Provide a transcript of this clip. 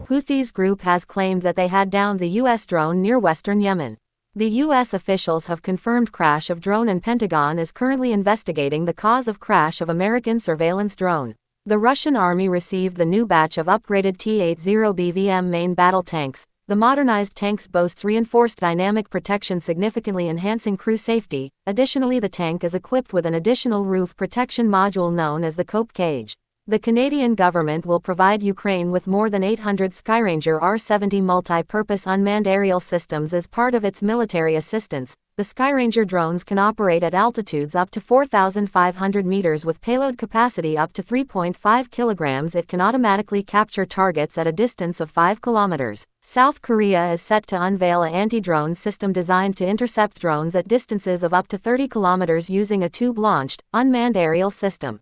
Houthis group has claimed that they had downed the U.S. drone near western Yemen. The U.S. officials have confirmed crash of drone and Pentagon is currently investigating the cause of crash of American surveillance drone. The Russian army received the new batch of upgraded T80 BVM main battle tanks. The modernized tanks boasts reinforced dynamic protection, significantly enhancing crew safety. Additionally, the tank is equipped with an additional roof protection module known as the Cope Cage. The Canadian government will provide Ukraine with more than 800 SkyRanger R70 multi-purpose unmanned aerial systems as part of its military assistance. The SkyRanger drones can operate at altitudes up to 4,500 meters with payload capacity up to 3.5 kilograms. It can automatically capture targets at a distance of 5 kilometers. South Korea is set to unveil an anti-drone system designed to intercept drones at distances of up to 30 kilometers using a tube-launched, unmanned aerial system.